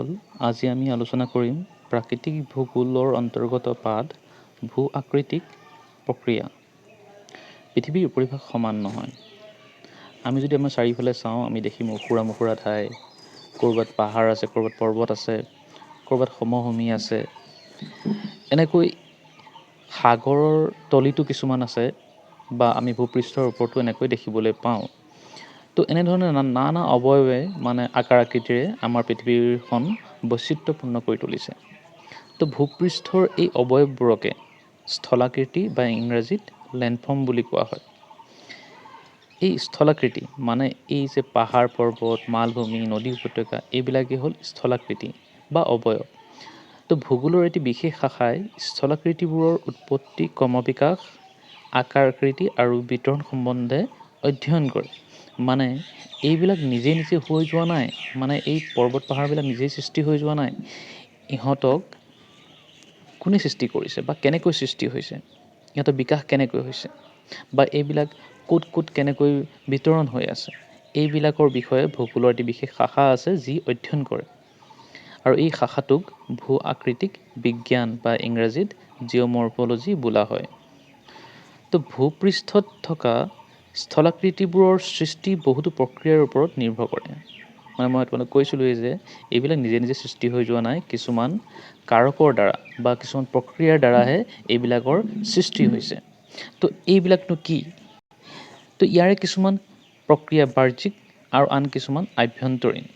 বন্ধুসকল, আজি আমি আলোচনা কৰিম প্ৰাকৃতিক ভূগোলৰ অন্তৰ্গত পাঠ ভূ আকৃতিক প্ৰক্ৰিয়া। পৃথিৱীৰ উপৰিভাগ সমান নহয়। আমি যদি আমাৰ চাৰিওফালে চাওঁ, আমি দেখিম ওখোৰা মোখোৰা ঠাই, ক'ৰবাত পাহাৰ আছে, ক'ৰবাত পৰ্বত আছে, ক'ৰবাত সমভূমি আছে। এনেকৈ সাগৰৰ তলিতো কিছুমান আছে বা আমি ভূপৃষ্ঠৰ ওপৰতো এনেকৈ দেখিবলৈ পাওঁ। তো এনেধৰণে নানা অৱয়ৱে আকাৰ আকৃতিৰে আমাৰ পৃথিৱীখন বৈচিত্ৰ্যপূৰ্ণ কৰি তুলিছে। তো ভূপৃষ্ঠৰ এই অৱয়ৱবোৰকে স্থলাকৃতি বা ইংৰাজীত লেণ্ডফৰ্ম বুলি কোৱা হয়। এই স্থলাকৃতি এই যে পাহাৰ পৰ্বত, মালভূমি, নদী উপত্যকা এইবিলাকেই হ'ল স্থলাকৃতি বা অৱয়ৱ। তো ভূগোলৰ এটি বিশেষ শাখাই স্থলাকৃতিবোৰৰ উৎপত্তি, ক্ৰমবিকাশ, আকাৰ আকৃতি আৰু বিতৰণ সম্বন্ধে অধ্যয়ন কৰে। এইবিলাক নিজে নিজে হৈ যোৱা নাই, এই পৰ্বত পাহাৰবিলাক নিজেই সৃষ্টি হৈ যোৱা নাই। ইহঁতক কোনে সৃষ্টি কৰিছে বা কেনেকৈ সৃষ্টি হৈছে, ইহঁতৰ বিকাশ কেনেকৈ হৈছে বা এইবিলাক ক'ত ক'ত কেনেকৈ বিতৰণ হৈ আছে, এইবিলাকৰ বিষয়ে ভূগোলৰ এটি বিশেষ শাখা আছে যি অধ্যয়ন কৰে। আৰু এই শাখাটোক ভূ আকৃতিক বিজ্ঞান বা ইংৰাজীত জিঅ'মৰ্ফ'লজি বোলা হয়। তো ভূপৃষ্ঠত থকা স্থলাকৃতিবোৰৰ সৃষ্টি বহুতো প্ৰক্ৰিয়াৰ ওপৰত নিৰ্ভৰ কৰে। মই তোমালোক কৈছিলোঁৱেই যে এইবিলাক নিজে নিজে সৃষ্টি হৈ যোৱা নাই, কিছুমান কাৰকৰ দ্বাৰা বা কিছুমান প্ৰক্ৰিয়াৰ দ্বাৰাহে এইবিলাকৰ সৃষ্টি হৈছে। তো এইবিলাকনো কি? তো ইয়াৰে কিছুমান প্ৰক্ৰিয়া বাহ্যিক আৰু আন কিছুমান আভ্যন্তৰীণ।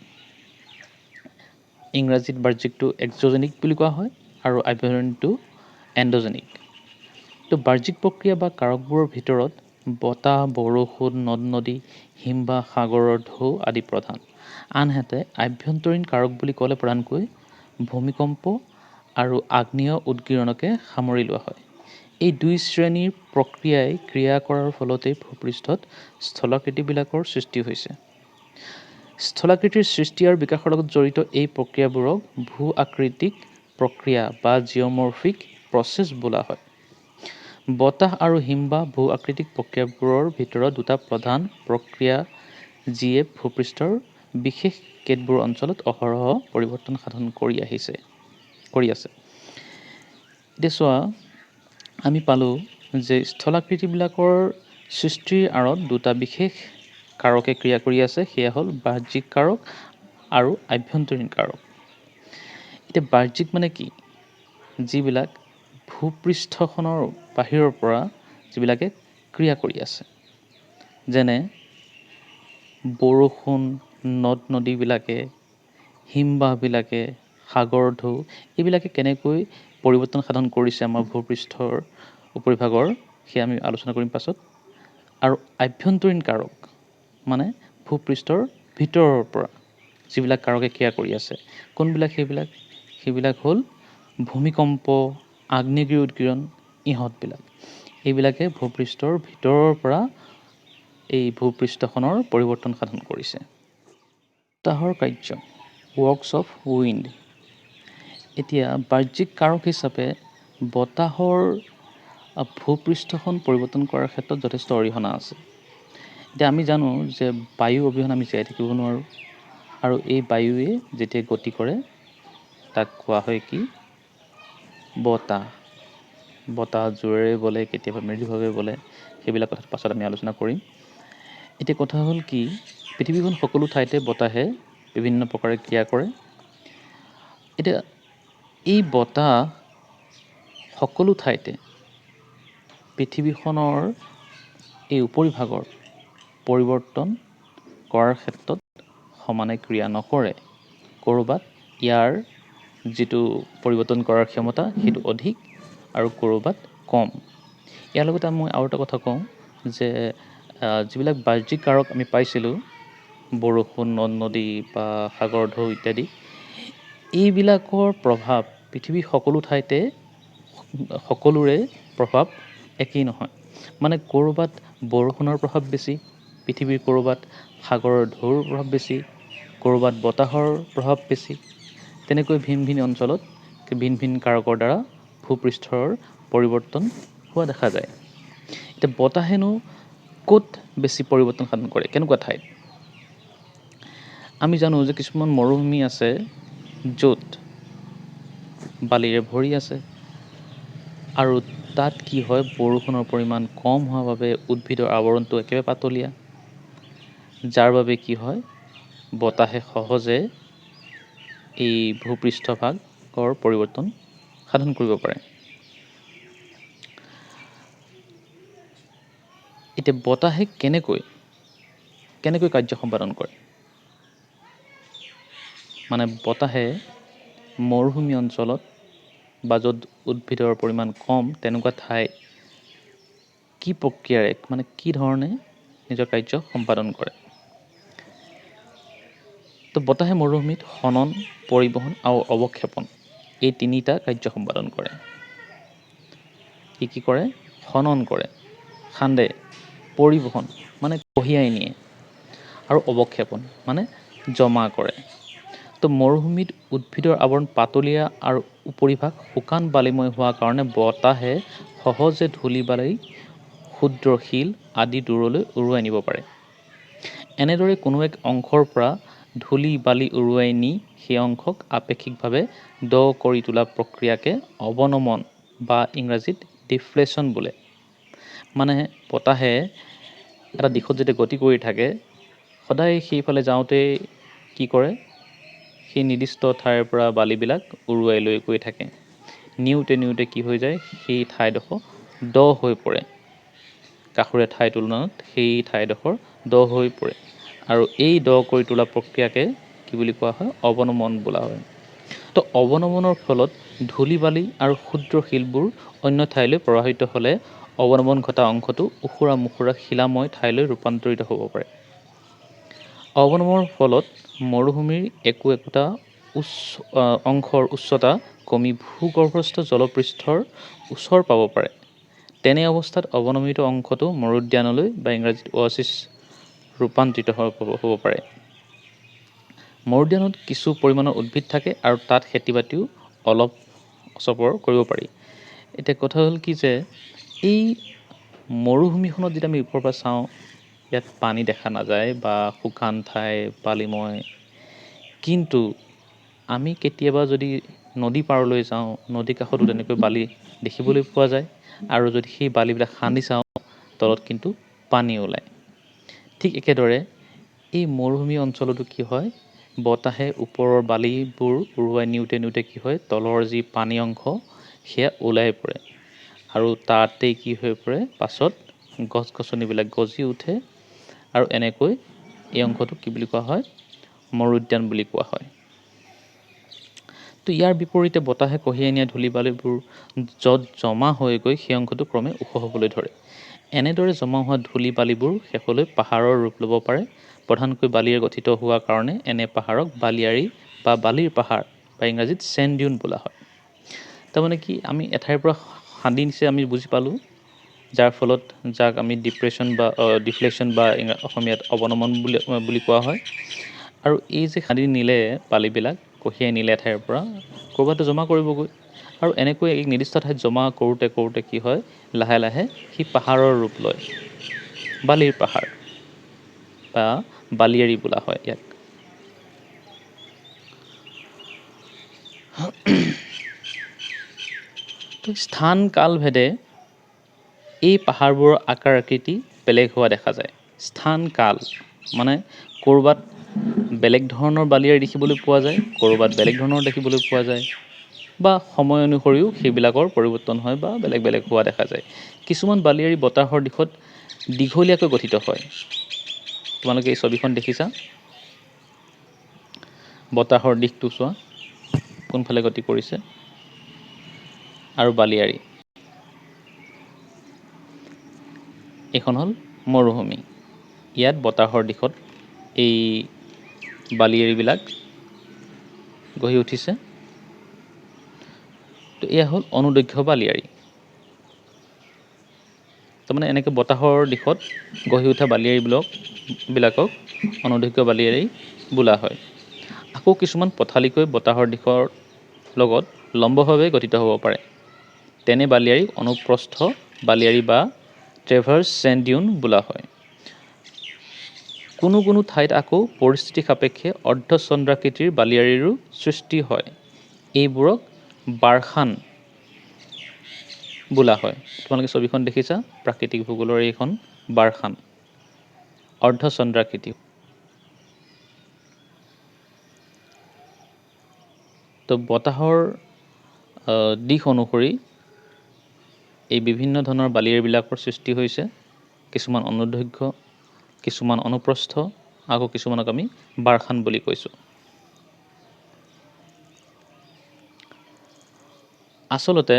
ইংৰাজীত বাহ্যিকটো এক্সজেনিক বুলি কোৱা হয় আৰু আভ্যন্তৰীণটো এণ্ডজেনিক। তো বাহ্যিক প্ৰক্ৰিয়া বা কাৰকবোৰৰ ভিতৰত বতাহ, বৰষুণ, নদ নদী, হিমবাহ, সাগৰৰ ঢৌ আদি প্ৰধান। আনহাতে আভ্যন্তৰীণ কাৰক বুলি ক'লে প্ৰধানকৈ ভূমিকম্প আৰু আগ্নেয় উদগিৰণকে সামৰি লোৱা হয়। এই দুই শ্ৰেণীৰ প্ৰক্ৰিয়াই ক্ৰিয়া কৰাৰ ফলতেই ভূপৃষ্ঠত স্থলাকৃতিবিলাকৰ সৃষ্টি হৈছে। স্থলাকৃতিৰ সৃষ্টি আৰু বিকাশৰ লগত জড়িত এই প্ৰক্ৰিয়াবোৰক ভূ আকৃতিক প্ৰক্ৰিয়া বা জিঅ'মৰ্ফিক প্ৰচেছ বোলা হয়। বতাহ আৰু হিমবাহ ভূ আকৃতিক প্ৰক্ৰিয়াবোৰৰ ভিতৰত দুটা প্ৰধান প্ৰক্ৰিয়া যিয়ে ভূপৃষ্ঠৰ বিশেষ কেতবোৰ অঞ্চলত অহৰহ পৰিৱৰ্তন সাধন কৰি আছে। এতিয়া চোৱা, আমি পালোঁ যে স্থলাকৃতিবিলাকৰ সৃষ্টিৰ আঁৰত দুটা বিশেষ কাৰকে ক্ৰিয়া কৰি আছে, সেয়া হ'ল বাহ্যিক কাৰক আৰু আভ্যন্তৰীণ কাৰক। এতিয়া বাহ্যিক কি? যিবিলাক ভূপৃষ্ঠখনৰ বাহিৰৰ পৰা যিবিলাকে ক্ৰিয়া কৰি আছে, যেনে বৰষুণ, নদ নদীবিলাকে, হিমবাহবিলাকে, সাগৰৰ ঢৌ, এইবিলাকে কেনেকৈ পৰিৱৰ্তন সাধন কৰিছে আমাৰ ভূপৃষ্ঠৰ উপৰিভাগৰ, সেয়া আমি আলোচনা কৰিম পাছত। আৰু আভ্যন্তৰীণ কাৰক ভূপৃষ্ঠৰ ভিতৰৰ পৰা যিবিলাক কাৰকে ক্ৰিয়া কৰি আছে, কোনবিলাক সেইবিলাক হ'ল ভূমিকম্প, আগ্নেয়গিৰি উদগিৰণ, ইহঁতবিলাক। এইবিলাকে ভূপৃষ্ঠৰ ভিতৰৰ পৰা এই ভূপৃষ্ঠখনৰ পৰিৱৰ্তন সাধন কৰিছে। বতাহৰ কাৰ্য, ৱৰ্কছ অফ উইণ্ড। এতিয়া বাহ্যিক কাৰক হিচাপে বতাহৰ ভূপৃষ্ঠখন পৰিৱৰ্তন কৰাৰ ক্ষেত্ৰত যথেষ্ট অৰিহণা আছে। এতিয়া আমি জানো যে বায়ু অবিহনে আমি জীয়াই থাকিব নোৱাৰোঁ, আৰু এই বায়ুৱে যেতিয়া গতি কৰে তাক কোৱা হয় কি? বতাহ। বতাহ জোৰেৰে বলে, কেতিয়াবা মৃদুভাৱে বলে, সেইবিলাক কথা পাছত আমি আলোচনা কৰিম। এতিয়া কথা হ'ল কি, পৃথিৱীখন সকলো ঠাইতে বতাহে বিভিন্ন প্ৰকাৰে ক্ৰিয়া কৰে। এতিয়া এই বতাহ সকলো ঠাইতে পৃথিৱীখনৰ এই উপৰিভাগৰ পৰিৱৰ্তন কৰাৰ ক্ষেত্ৰত সমানে ক্ৰিয়া নকৰে। ক'ৰবাত ইয়াৰ যিটো পৰিৱৰ্তন কৰাৰ ক্ষমতা সেইটো অধিক আৰু ক'ৰবাত কম। ইয়াৰ লগতে মই আৰু এটা কথা কওঁ যে যিবিলাক বাহ্যিক কাৰক আমি পাইছিলোঁ, বৰষুণ, নদ নদী বা সাগৰৰ ঢৌ ইত্যাদি, এইবিলাকৰ প্ৰভাৱ পৃথিৱীৰ সকলো ঠাইতে সকলোৰে প্ৰভাৱ একেই নহয়। ক'ৰবাত বৰষুণৰ প্ৰভাৱ বেছি, পৃথিৱীৰ ক'ৰবাত সাগৰৰ ঢৌৰ প্ৰভাৱ বেছি, ক'ৰবাত বতাহৰ প্ৰভাৱ বেছি। তেনেকৈ ভিন ভিন অঞ্চলত ভিন ভিন কাৰকৰ দ্বাৰা ভূপৃষ্ঠৰ পৰিৱৰ্তন হোৱা দেখা যায়। এতিয়া বতাহেনো ক'ত বেছি পৰিৱৰ্তন সাধন কৰে, কেনেকুৱা ঠাইত? আমি জানো যে কিছুমান মৰুভূমি আছে য'ত বালিৰে ভৰি আছে আৰু তাত কি হয়, বৰষুণৰ পৰিমাণ কম হোৱাৰ বাবে উদ্ভিদৰ আৱৰণটো একেবাৰে পাতলীয়া, যাৰ বাবে কি হয়, বতাহে সহজে এই ভূপৃষ্ঠভাগৰ পৰিৱৰ্তন সাধন কৰিব পাৰে। এতিয়া বতাহে কেনেকৈ কাৰ্য সম্পাদন কৰে? মানে বতাহে মৰুভূমি অঞ্চলত বা য'ত উদ্ভিদৰ পৰিমাণ কম তেনেকুৱা ঠাইত কি প্ৰক্ৰিয়াৰে, মানে কি ধৰণে নিজৰ কাৰ্য সম্পাদন কৰে? তো বতাহে মৰুভূমিত খনন, পৰিবহণ আৰু অৱক্ষেপণ এই তিনিটা কাৰ্য সম্পাদন কৰে। কি কৰে? খনন কৰে, খান্দে, পৰিবহণ মানে কঢ়িয়াই নিয়ে, আৰু অৱক্ষেপণ মানে জমা কৰে। তো মৰুভূমিত উদ্ভিদৰ আৱৰণ পাতলীয়া আৰু উপৰিভাগ শুকান বালিময় হোৱাৰ কাৰণে বতাহে সহজে ধূলি বালি, ক্ষুদ্ৰ শিল আদি দূৰলৈ উৰুৱাই নিব পাৰে। এনেদৰে কোনো এক অংশৰ পৰা ধূলি বালি উৰুৱাই নি সেই অংশক আপেক্ষিকভাৱে দ কৰি তোলা প্ৰক্ৰিয়াকে অৱনমন বা ইংৰাজীত ডিফ্লেশ্যন বোলে। মানে বতাহে এটা দিশত যেতিয়া গতি কৰি থাকে, সদায় সেইফালে যাওঁতে কি কৰে, সেই নিৰ্দিষ্ট ঠাইৰ পৰা বালিবিলাক উৰুৱাই লৈ গৈ থাকে। নিওঁতে কি হৈ যায়, সেই ঠাইডোখৰ দ হৈ পৰে। কাষৰীয়া ঠাইৰ তুলনাত সেই ঠাইডোখৰ দ হৈ পৰে, আৰু এই দ কৰি তোলা প্ৰক্ৰিয়াকে কি বুলি কোৱা হয়? অৱনমন বোলা হয়। তো অৱনমনৰ ফলত ধূলি বালি আৰু ক্ষুদ্ৰ শিলবোৰ অন্য ঠাইলৈ প্ৰৱাহিত হ'লে অৱনমন ঘটা অংশটো ওখোৰা মোখোৰা শিলাময় ঠাইলৈ ৰূপান্তৰিত হ'ব পাৰে। অৱনমনৰ ফলত মৰুভূমিৰ একোটা অংশৰ উচ্চতা কমি ভূগৰ্ভস্থ জলপৃষ্ঠৰ ওচৰ পাব পাৰে। তেনে অৱস্থাত অৱনমিত অংশটো মৰুদ্যানলৈ বা ইংৰাজীত অ'চিছ ৰূপান্তৰিত হ'ব পাৰে। মৰুদ্যানত কিছু পৰিমাণৰ উদ্ভিদ থাকে আৰু তাত খেতি বাতিও অলপ চপৰ কৰিব পাৰি। এতিয়া কথা হ'ল কি যে, এই মৰুভূমিখনত যেতিয়া আমি ওপৰৰ পৰা চাওঁ, ইয়াত পানী দেখা নাযায় বা শুকান ঠাই বালিময়, কিন্তু আমি কেতিয়াবা যদি নদী পাৰলৈ যাওঁ, নদী কাষতো তেনেকৈ বালি দেখিবলৈ পোৱা যায়, আৰু যদি সেই বালিবিলাক খান্দি চাওঁ, তলত কিন্তু পানী ওলায়। ঠিক একেদৰে এই মৰুভূমি অঞ্চলতো কি হয়, বতাহে ওপৰৰ বালিবোৰ উৰুৱাই নিওঁতে কি হয়, তলৰ যি পানী অংশ সেয়া ওলাই পৰে, আৰু তাতেই কি হৈ পৰে, পাছত গছ গছনিবিলাক গজি উঠে, আৰু এনেকৈ এই অংশটোক কি বুলি কোৱা হয়? মৰুদ্যান বুলি কোৱা হয়। তো ইয়াৰ বিপৰীতে বতাহে কঢ়িয়াই নিয়া ধূলি বালিবোৰ য'ত জমা হৈ গৈ সেই অংশটো ক্ৰমে ওখ হ'বলৈ ধৰে। এনেদৰে জমা হোৱা ধূলি বালিবোৰ শেষলৈ পাহাৰৰ ৰূপ ল'ব পাৰে। প্ৰধানকৈ বালিৰে গঠিত হোৱাৰ কাৰণে এনে পাহাৰক বালিয়াৰী বা বালিৰ পাহাৰ বা ইংৰাজীত চেণ্ড ডিউন বোলা হয়। তাৰমানে কি, আমি এঠাইৰ পৰা খান্দি নিছে আমি বুজি পালোঁ, যাৰ ফলত যাক আমি ডিফ্লেশ্যন বা অসমীয়াত অৱনমন বুলি কোৱা হয়। আৰু এই যে খান্দি নিলে বালিবিলাক কঢ়িয়াই নিলে এঠাইৰ পৰা ক'ৰবাতো জমা কৰিবগৈ, আৰু এনেকৈ এক নিৰ্দিষ্ট ঠাইত জমা কৰোঁতে কি হয়, লাহে লাহে সি পাহাৰৰ ৰূপ লয়, বালিৰ পাহাৰ বা বালিয়াৰী বোলা হয় ইয়াক। তো স্থান কাল ভেদে এই পাহাৰবোৰৰ আকাৰ আকৃতি বেলেগ হোৱা দেখা যায়। স্থান কাল মানে ক'ৰবাত বেলেগ ধৰণৰ বালিয়াৰী দেখিবলৈ পোৱা যায়, ক'ৰবাত বেলেগ ধৰণৰ দেখিবলৈ পোৱা যায়, বা সময় অনুসৰিও সেইবিলাকৰ পৰিৱৰ্তন হয় বা বেলেগ বেলেগ হোৱা দেখা যায়। কিছুমান বালিয়াৰী বতাহৰ দিশত দীঘলীয়াকৈ গঠিত হয়। তোমালোকে এই ছবিখন দেখিছা, বতাহৰ দিশটো চোৱা কোনফালে গতি কৰিছে, আৰু বালিয়াৰী। এইখন হ'ল মৰুভূমি, ইয়াত বতাহৰ দিশত এই বালিয়াৰীবিলাক গঢ়ি উঠিছে। তো এয়া হ'ল অনুদৈৰ্ঘ্য বালিয়াৰী। তাৰমানে এনেকৈ বতাহৰ দিশত গঢ়ি উঠা বালিয়াৰীবিলাকক অনুদৈৰ্ঘ্য বালিয়াৰী বোলা হয়। আকৌ কিছুমান পথালিকৈ বতাহৰ দিশৰ লগত লম্বভাৱে গঠিত হ'ব পাৰে। তেনে বালিয়াৰীক অনুপ্ৰস্থ বালিয়াৰী বা ট্ৰেভাৰ্ছ চেণ্ড ডিউন বোলা হয়। কোনো কোনো ঠাইত আকৌ পৰিস্থিতি সাপেক্ষে অৰ্ধচন্দ্ৰাকৃতিৰ বালিয়াৰিৰো সৃষ্টি হয়। এইবোৰক বাৰখান বোলা হয়। তোমালোকে ছবিখন দেখিছা, প্ৰাকৃতিক ভূগোলৰ এইখন বাৰখান, অৰ্ধচন্দ্ৰাকৃতি। তো বতাহৰ দিশ অনুসৰি এই বিভিন্ন ধৰণৰ বালিয়াৰিবিলাকৰ সৃষ্টি হৈছে। কিছুমান অনুদৈৰ্ঘ্য, কিছুমান অনুপ্ৰস্থ, আকৌ কিছুমানক আমি বাৰখান বুলি কৈছোঁ। আচলতে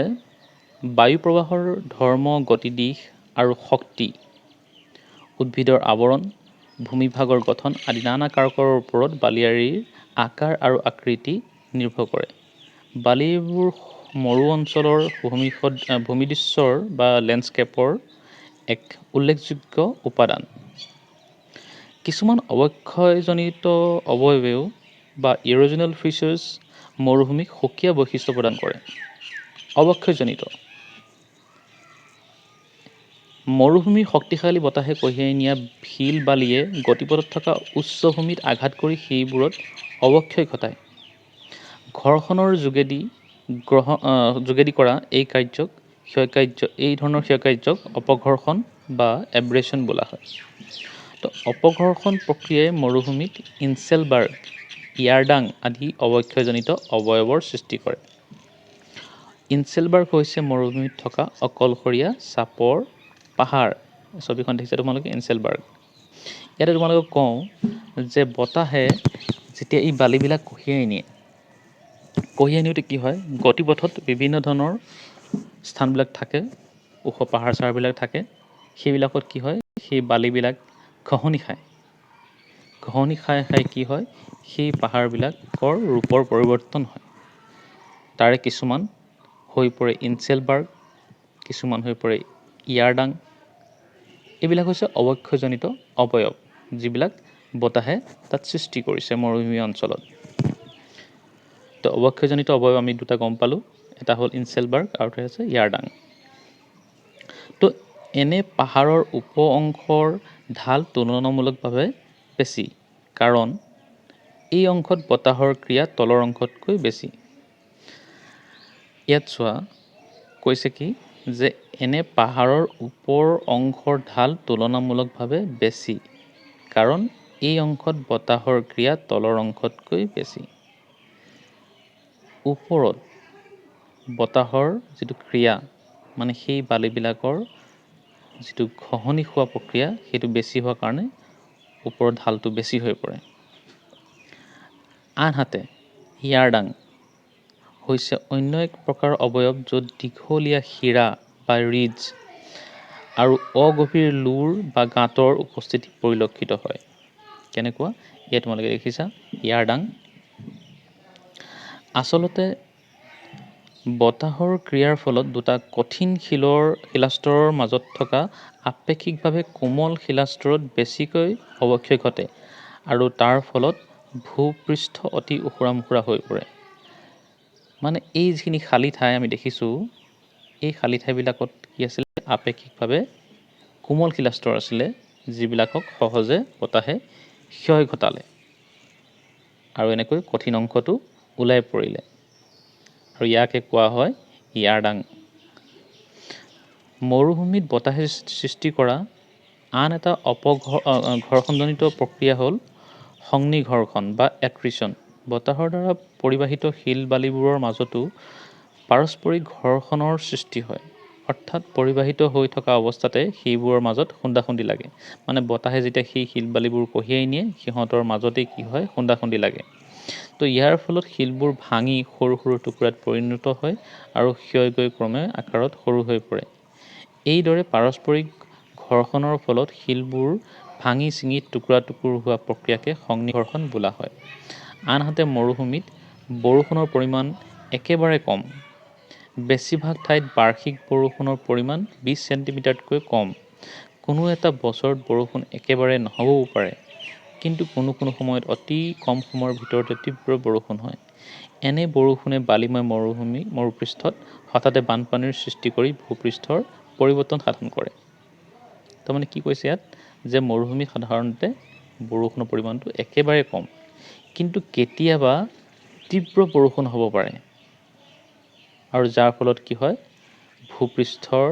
বায়ু প্ৰবাহৰ ধৰ্ম, গতিদিশ আৰু শক্তি, উদ্ভিদৰ আৱৰণ, ভূমিভাগৰ গঠন আদি নানা কাৰকৰ ওপৰত বালিয়াৰিৰ আকাৰ আৰু আকৃতি নিৰ্ভৰ কৰে। বালিবোৰ মৰু অঞ্চলৰ ভূমিদৃশ্যৰ বা লেণ্ডস্কেপৰ এক উল্লেখযোগ্য উপাদান। কিছুমান অৱক্ষয়জনিত অৱয়ৱেও বা ইৰ'জনেল ফিচাৰ্ছ মৰুভূমিক সুকীয়া বৈশিষ্ট্য প্ৰদান কৰে। অৱক্ষয়জনিত মৰুভূমিৰ শক্তিশালী বতাহে কঢ়িয়াই নিয়া শিল বালিয়ে গতিপথত থকা উচ্চভূমিত আঘাত কৰি সেইবোৰত অৱক্ষয় ঘটায়। ঘৰ্ষণৰ যোগেদি কৰা এই ধৰণৰ ক্ষয়কাৰ্যক অপঘৰ্ষণ বা এব্ৰেশ্যন বোলা হয়। তো অপঘৰ্ষণ প্ৰক্ৰিয়াই মৰুভূমিত ইনচেলবাৰ্গ, ইয়াৰডাং আদি অৱক্ষয়জনিত অৱয়ৱৰ সৃষ্টি কৰে। ইনচেলবাৰ্গ হৈছে মৰুভূমিত থকা অকলশৰীয়া চাপৰ পাহাৰ। ছবিখন দেখিছা তোমালোকে, ইনচেলবাৰ্গ। ইয়াতে তোমালোকক কওঁ যে বতাহে যেতিয়া এই বালিবিলাক কঢ়িয়াই নিওঁতে কি হয়, গতিপথত বিভিন্ন ধৰণৰ স্থানবিলাক থাকে, ওখ পাহাৰ চাহাৰবিলাক থাকে। সেইবিলাকত কি হয়, সেই বালিবিলাক ঘঁহনি খায়। ঘঁহনি খাই কি হয়, সেই পাহাৰবিলাকৰ ৰূপৰ পৰিৱৰ্তন হয়। তাৰে কিছুমান হৈ পৰে ইনচেলবাৰ্গ, কিছুমান হৈ পৰে ইয়াৰডাং। এইবিলাক হৈছে অৱক্ষয়জনিত অৱয়ব, যিবিলাক বতাহে তাত সৃষ্টি কৰিছে মৰুভূমি অঞ্চলত। তো অৱক্ষয়জনিত অৱয়ব আমি দুটা গম পালোঁ, এটা হ'ল ইনচেলবাৰ্গ আৰু এটা হৈছে ইয়াৰডাং। তো এনে পাহাৰৰ উপ অংশৰ ঢাল তুলনামূলকভাৱে বেছি, কাৰণ এই অংশত বতাহৰ ক্ৰিয়া তলৰ অংশতকৈ বেছি। ইয়াত চোৱা কৈছে কি, যে এনে পাহাৰৰ ওপৰ অংশৰ ঢাল তুলনামূলকভাৱে বেছি, কাৰণ এই অংশত বতাহৰ ক্ৰিয়া তলৰ অংশতকৈ বেছি। ওপৰত বতাহৰ যিটো ক্ৰিয়া, মানে সেই বালিবিলাকৰ যিটো ঘঁহনি খোৱা প্ৰক্ৰিয়া, সেইটো বেছি হোৱাৰ কাৰণে ওপৰৰ ঢালটো বেছি হৈ পৰে। আনহাতে ইয়াৰডাং হৈছে অন্য এক প্ৰকাৰৰ অৱয়ব, য'ত দীঘলীয়া শিৰা বা ৰিডজ আৰু অগভীৰ লোৰ বা গাঁতৰ উপস্থিতি পৰিলক্ষিত হয়। কেনেকুৱা, ইয়াত তোমালোকে দেখিছা ইয়াৰডাং। আচলতে বতাহৰ ক্ৰিয়াৰ ফলত দুটা কঠিন শিলাস্তৰৰ মাজত থকা আপেক্ষিকভাৱে কোমল শিলাস্তৰত বেছিকৈ অৱক্ষয় ঘটে আৰু তাৰ ফলত ভূপৃষ্ঠ অতি ওখৰা মোখৰা হৈ পৰে। মানে এই যিখিনি খালী ঠাই আমি দেখিছোঁ, এই খালী ঠাইবিলাকত কি আছিলে, আপেক্ষিকভাৱে কোমল শিলাস্তৰ আছিলে, যিবিলাকক সহজে বতাহে ক্ষয় ঘটালে আৰু এনেকৈ কঠিন অংশটো ওলাই পৰিলে, আৰু ইয়াকে কোৱা হয় ইয়াৰডাং। মৰুভূমিত বতাহে সৃষ্টি কৰা আন এটা ঘৰ্ষণজনিত প্ৰক্ৰিয়া হ'ল সংনিঘৰ্ষণ বা এট্ৰিশ্যন। বতাহৰ দ্বাৰা পৰিবাহিত শিল বালিবোৰৰ মাজতো পাৰস্পৰিক ঘৰ্ষণৰ সৃষ্টি হয়। অৰ্থাৎ পৰিবাহিত হৈ থকা অৱস্থাতে সেইবোৰৰ মাজত খুন্দাখুন্দি লাগে। মানে বতাহে যেতিয়া সেই শিল বালিবোৰ কঢ়িয়াই নিয়ে, সিহঁতৰ মাজতেই কি হয়, খুন্দাখুন্দি লাগে। তো ইয়াৰ ফলত শিলবোৰ ভাঙি সৰু সৰু টুকুৰাত পৰিণত হয় আৰু ক্ষয় গৈ ক্ৰমে আকাৰত সৰু হৈ পৰে। এইদৰে পাৰস্পৰিক ঘৰ্ষণৰ ফলত শিলবোৰ ভাঙি ছিঙি টুকুৰা টুকুৰ হোৱা প্ৰক্ৰিয়াকে সংনিঘৰ্ষণ বোলা হয়। আনহাতে মৰুভূমিত বৰষুণৰ পৰিমাণ একেবাৰে কম। বেছিভাগ ঠাইত বাৰ্ষিক বৰষুণৰ পৰিমাণ 20 চেণ্টিমিটাৰতকৈ কম। কোনো এটা বছৰত বৰষুণ একেবাৰে নহ'বও পাৰে, কিন্তু কোনো সময়ত অতি কম সময়ৰ ভিতৰতে তীব্ৰ বৰষুণ হয়। এনে বৰষুণে বালিময় মৰুপৃষ্ঠত হঠাতে বানপানীৰ সৃষ্টি কৰি ভূপৃষ্ঠৰ পৰিৱৰ্তন সাধন কৰে। তাৰমানে কি কৈছে ইয়াত, যে মৰুভূমিত সাধাৰণতে বৰষুণৰ পৰিমাণটো একেবাৰে কম, কিন্তু কেতিয়াবা তীব্ৰ বৰষুণ হ'ব পাৰে, আৰু যাৰ ফলত কি হয়, ভূপৃষ্ঠৰ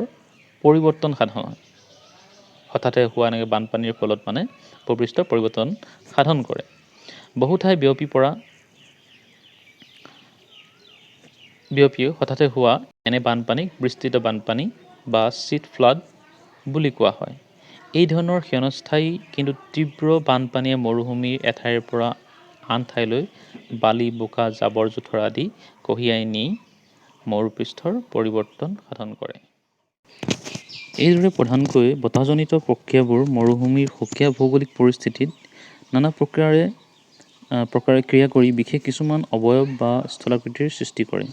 পৰিৱৰ্তন সাধন হয়। হঠাতে হোৱা এনেকৈ বানপানীৰ ফলত মানে ভূপৃষ্ঠৰ পৰিৱৰ্তন সাধন কৰে। বহু ঠাই বিয়পিও হঠাতে হোৱা এনে বানপানীক বিস্তৃত বানপানী বা চিট ফ্লাড বুলি কোৱা হয়। এই ধৰণৰ ক্ষণস্থায়ী কিন্তু তীব্ৰ বানপানীয়ে মৰুভূমিৰ এঠাইৰ পৰা আন ঠাইলৈ বালি, বোকা, জাবৰ জোথৰ আদি কঢ়িয়াই নি মৰুপৃষ্ঠৰ পৰিৱৰ্তন সাধন কৰে। এইদৰে প্ৰধানকৈ বতাহজনিত প্ৰক্ৰিয়াবোৰ মৰুভূমিৰ সুকীয়া ভৌগোলিক পৰিস্থিতিত নানা প্ৰকাৰে ক্ৰিয়া কৰি বিশেষ কিছুমান অৱয়ব বা স্থলাকৃতিৰ সৃষ্টি কৰে।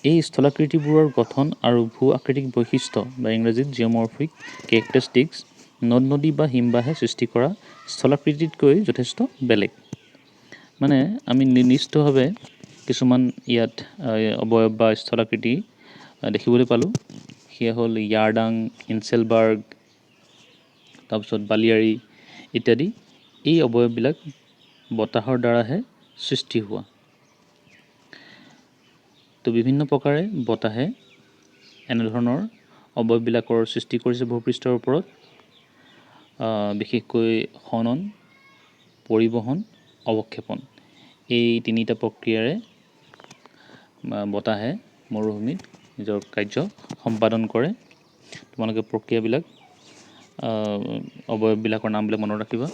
এই স্থলাকৃতিবোৰৰ গঠন আৰু ভূ-আকৃতিক বৈশিষ্ট্য বা ইংৰাজীত জিঅ'মৰ্ফিক কেৰেক্টাৰিষ্টিক্স নদ-নদী বা হিমবাহে সৃষ্টি কৰা স্থলাকৃতিতকৈ যথেষ্ট বেলেগ। মানে আমি নিৰ্দিষ্টভাৱে কিছুমান ইয়াত অৱয়ব বা স্থলাকৃতি দেখিবলৈ পালোঁ। সেয়া হ'ল য়াৰডাং, ইনচেলবাৰ্গ, তাৰপিছত বালিয়াৰী ইত্যাদি। এই অৱয়ববিলাক বতাহৰ দ্বাৰাহে সৃষ্টি হোৱা। তো বিভিন্ন প্ৰকাৰে বতাহে এনেধৰণৰ অৱয়ববিলাকৰ সৃষ্টি কৰিছে ভূপৃষ্ঠৰ ওপৰত। বিশেষকৈ খনন, পৰিবহণ, অৱক্ষেপণ, এই তিনিটা প্ৰক্ৰিয়াৰে বতাহে মৰুভূমিত নিজৰ কাৰ্য সম্পাদন কৰে। তোমালোকে প্ৰক্ৰিয়াবিলাক অৱয়ববিলাকৰ নামবিলাক মনত ৰাখিবা।